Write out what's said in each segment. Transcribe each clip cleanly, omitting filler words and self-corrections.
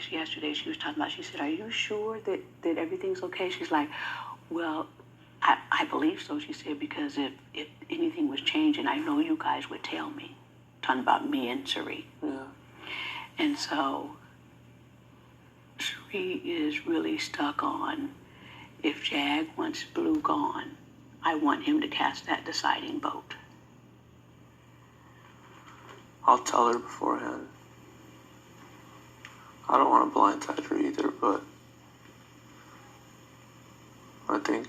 just yesterday she was talking about, she said, are you sure that everything's okay? She's like, well, I believe so, she said, because if anything was changing, I know you guys would tell me. Talking about me and Cirie. Yeah. And so Cirie is really stuck on, if Jag wants Blue gone, I want him to cast that deciding vote. I'll tell her beforehand. I don't want to blindside her either, but I think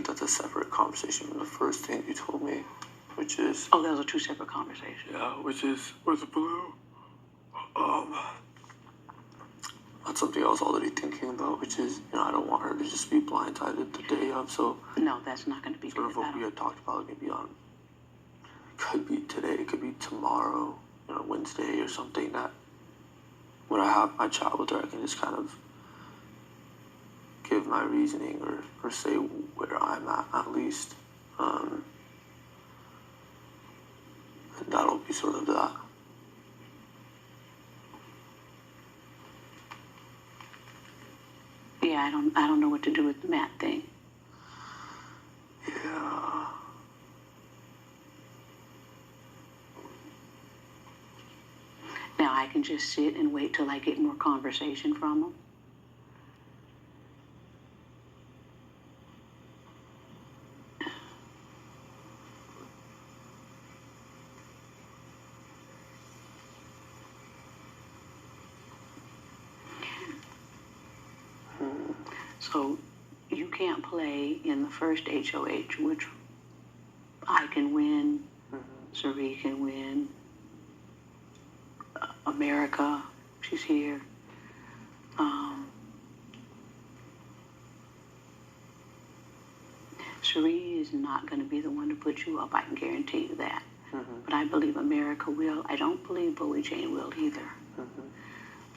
that's a separate conversation from the first thing you told me, which is... Oh, those are two separate conversations. Yeah, which is, where's the Blue? That's something I was already thinking about, which is, I don't want her to just be blindsided the day of, so... No, that's not going to be sort good. of what we had talked about, maybe on... Could be today, it could be tomorrow, Wednesday or something, that when I have my chat with her, I can just kind of give my reasoning or say where I'm at least. And that'll be sort of that. Yeah, I don't know what to do with the Matt thing. Yeah. Now I can just sit and wait till I get more conversation from him. So you can't play in the first HOH, which I can win, Cirie can win, America, she's here. Cirie is not going to be the one to put you up, I can guarantee you that. But I believe America will. I don't believe Bowie Jane will either.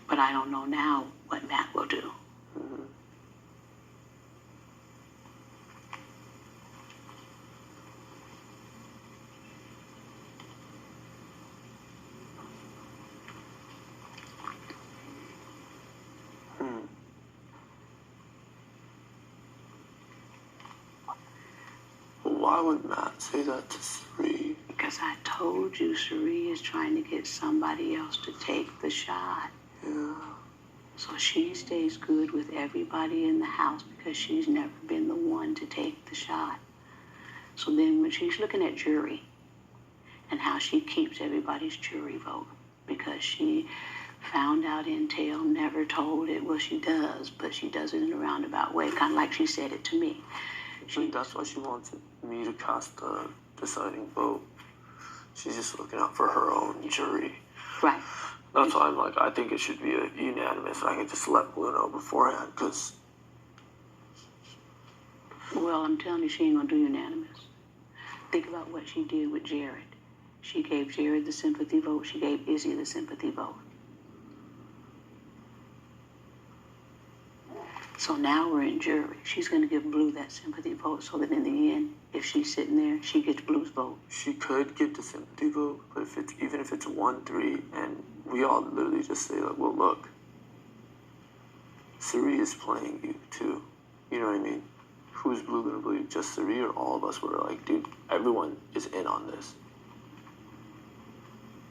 But I don't know now what Matt will do. Why would Matt say that to Cirie? Because I told you Cirie is trying to get somebody else to take the shot. Yeah. So she stays good with everybody in the house because she's never been the one to take the shot. So then when she's looking at jury and how she keeps everybody's jury vote, because she found out intel, never told it, well, she does, but she does it in a roundabout way, kind of like she said it to me. That's why she wants me to cast the deciding vote. She's just looking out for her own jury. Right. That's why I'm like, I think it should be a unanimous, and I can just let Blue know beforehand, because... Well, I'm telling you, she ain't gonna do unanimous. Think about what she did with Jared. She gave Jared the sympathy vote. She gave Izzy the sympathy vote. So now we're in jury. She's going to give Blue that sympathy vote so that in the end, if she's sitting there, she gets Blue's vote. She could give the sympathy vote, but even if it's 1-3, and we all literally just say, like, well, look, Cirie is playing you too. You know what I mean? Who's Blue going to believe? Just Cirie, or all of us were like, dude, everyone is in on this.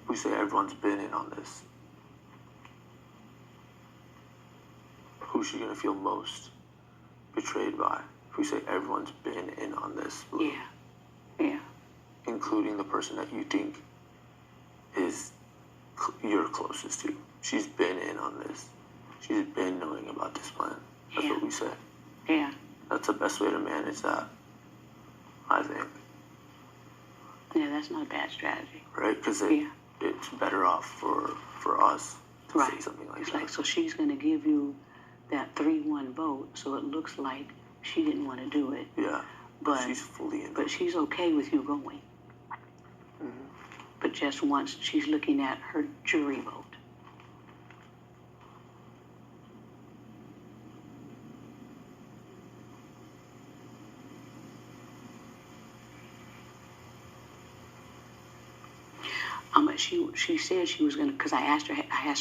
We say everyone's been in on this. Who's she going to feel most betrayed by? If we say everyone's been in on this, Blue. Yeah. Yeah. Including the person that you think is you're closest to. She's been in on this. She's been knowing about this plan. That's what we say. Yeah. That's the best way to manage that, I think. Yeah, that's not a bad strategy. Right? Because it's better off for us to say something like that. Like, so she's going to give you that 3-1 vote, so it looks like she didn't want to do it. Yeah. But she's fully in. But she's okay with you going. But just once she's looking at her jury vote. she said she was gonna, because I asked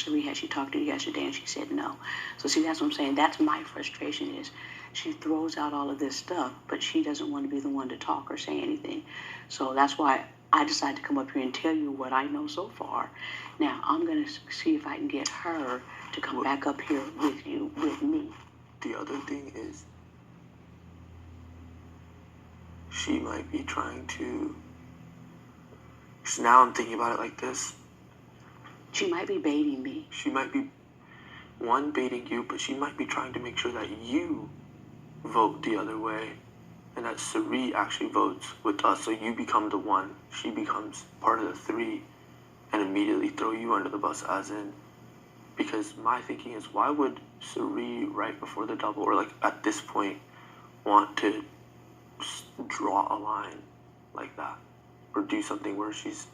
Cirie, had she talked to you yesterday, and she said no. So see, that's what I'm saying. That's my frustration is she throws out all of this stuff, but she doesn't want to be the one to talk or say anything. So that's why I decided to come up here and tell you what I know so far. Now I'm gonna see if I can get her to come back up here with you, with me. The other thing is, she might be trying to. So now I'm thinking about it like this. She might be baiting me. She might be, one, baiting you, but she might be trying to make sure that you vote the other way and that Cirie actually votes with us, so you become the one. She becomes part of the three and immediately throw you under the bus, as in, because my thinking is, why would Cirie right before the double, or like at this point, want to draw a line like that, or do something where she's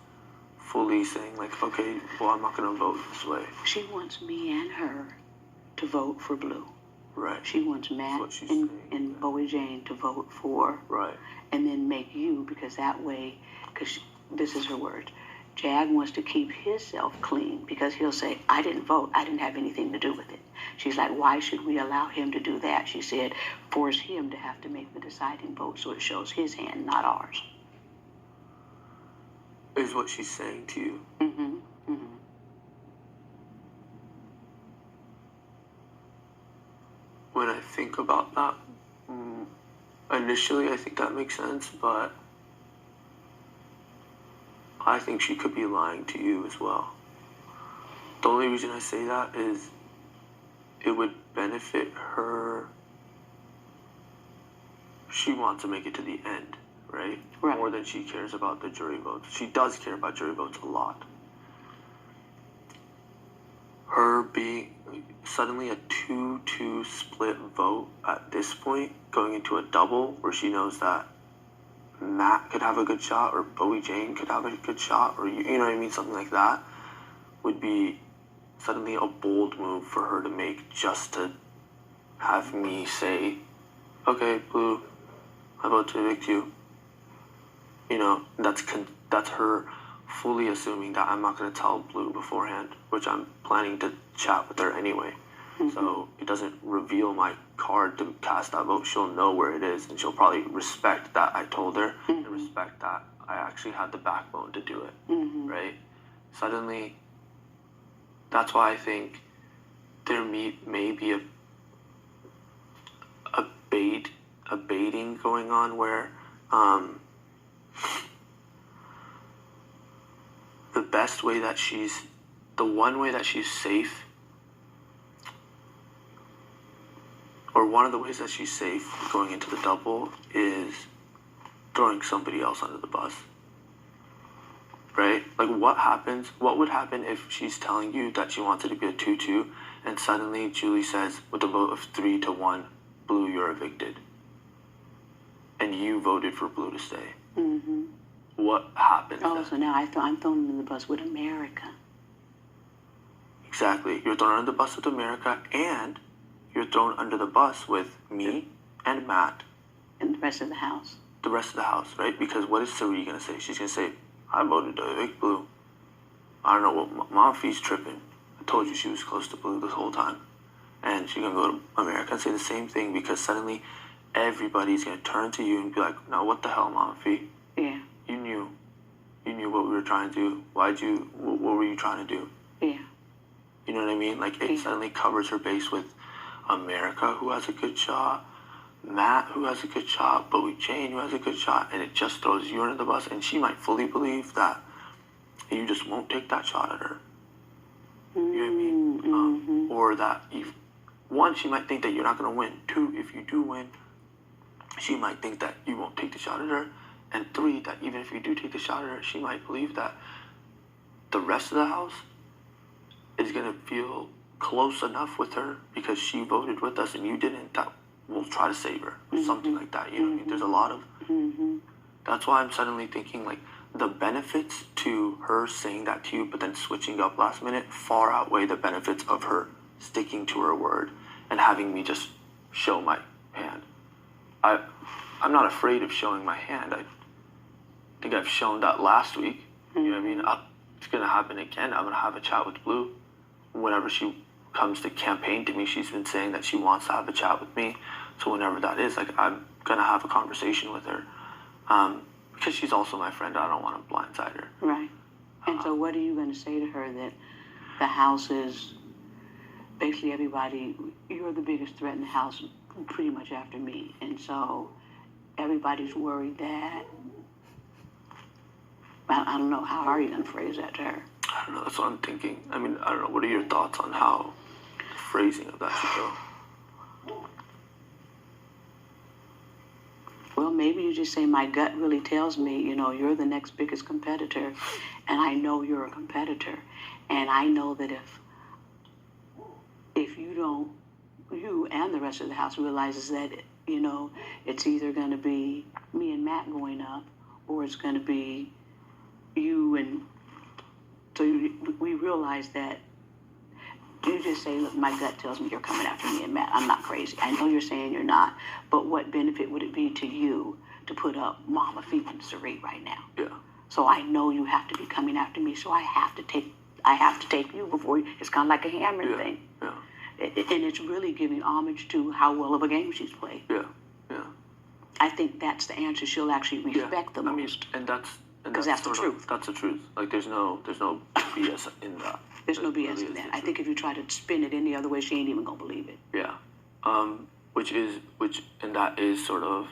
fully saying like, okay, well, I'm not gonna vote this way. She wants me and her to vote for blue. Right. She wants Matt and Bowie Jane to vote for. Right. And then make you, because that way, because this is her words, Jag wants to keep himself clean because he'll say, I didn't vote. I didn't have anything to do with it. She's like, why should we allow him to do that? She said, force him to have to make the deciding vote so it shows his hand, not ours. Is what she's saying to you. Mm-hmm. Mm-hmm. When I think about that, initially I think that makes sense, but I think she could be lying to you as well. The only reason I say that is it would benefit her. She wants to make it to the end, right? Right. More than she cares about the jury votes. She does care about jury votes a lot. Her being suddenly a 2-2 split vote at this point, going into a double where she knows that Matt could have a good shot or Bowie Jane could have a good shot, or you know what I mean, something like that, would be suddenly a bold move for her to make, just to have me say, okay, Blue, I vote to evict you. You know, that's her fully assuming that I'm not going to tell Blue beforehand, which I'm planning to chat with her anyway. Mm-hmm. So it doesn't reveal my card to cast that vote. She'll know where it is, and she'll probably respect that I told her, mm-hmm. and respect that I actually had the backbone to do it, mm-hmm. right? Suddenly, that's why I think there may be a baiting going on where the one way that she's safe, or one of the ways that she's safe going into the double, is throwing somebody else under the bus. Right? Like, what would happen if she's telling you that she wants it to be a 2-2, and suddenly Julie says, with a vote of 3-1, Blue, you're evicted. And you voted for Blue to stay. Mm-hmm. What happens then? Oh, so now I'm thrown under the bus with America. Exactly. You're thrown under the bus with America, and you're thrown under the bus with me and Matt. And the rest of the house. The rest of the house, right? Because what is Cirie going to say? She's going to say, I voted to evict Blue. I don't know what Mom Fee's tripping. I told you she was close to Blue this whole time. And she's going to go to America and say the same thing, because suddenly everybody's going to turn to you and be like, no, what the hell, Mom Fee? Yeah. You knew what we were trying to do. What were you trying to do? Yeah. You know what I mean? Like, it suddenly covers her base with America, who has a good shot, Matt, who has a good shot, Bowie Jane, who has a good shot, and it just throws you under the bus, and she might fully believe that you just won't take that shot at her. You know what I mean? Mm-hmm. Or that, one, she might think that you're not going to win. Two, if you do win, she might think that you won't take the shot at her. And three, that even if you do take the shot at her, she might believe that the rest of the house is going to feel close enough with her because she voted with us and you didn't, that we'll try to save her. Or something like that. You know what I mean? There's a lot of... Mm-hmm. That's why I'm suddenly thinking, like, the benefits to her saying that to you but then switching up last minute far outweigh the benefits of her sticking to her word and having me just show my hand. I'm not afraid of showing my hand. I think I've shown that last week. You know what I mean? it's gonna happen again, I'm gonna have a chat with Blue. Whenever she comes to campaign to me, she's been saying that she wants to have a chat with me. So whenever that is, like, I'm gonna have a conversation with her, because she's also my friend. I don't want to blindside her. Right. And so what are you going to say to her, that the house is basically everybody, you're the biggest threat in the house pretty much after me, and so everybody's worried that, I don't know, how are you going to phrase that to her? I don't know, that's what I'm thinking. I mean, I don't know, what are your thoughts on how the phrasing of that should go? Well, maybe you just say, my gut really tells me, you're the next biggest competitor, and I know you're a competitor, and I know that if you don't, you and the rest of the house realizes that, it's either going to be me and Matt going up, or it's going to be you, and so we realize that. You just say, look, my gut tells me you're coming after me and Matt. I'm not crazy. I know you're saying you're not, but what benefit would it be to you to put up Mama feeding Cirie right now? Yeah. So I know you have to be coming after me, so I have to take you before you. It's kind of like a hammering thing. Yeah. And it's really giving homage to how well of a game she's played. Yeah. I think that's the answer she'll actually respect the most. I mean, because that's the truth. That's the truth. Like, there's no BS in that. There's no BS in that. I think if you try to spin it any other way, she ain't even gonna believe it. Yeah. And that is sort of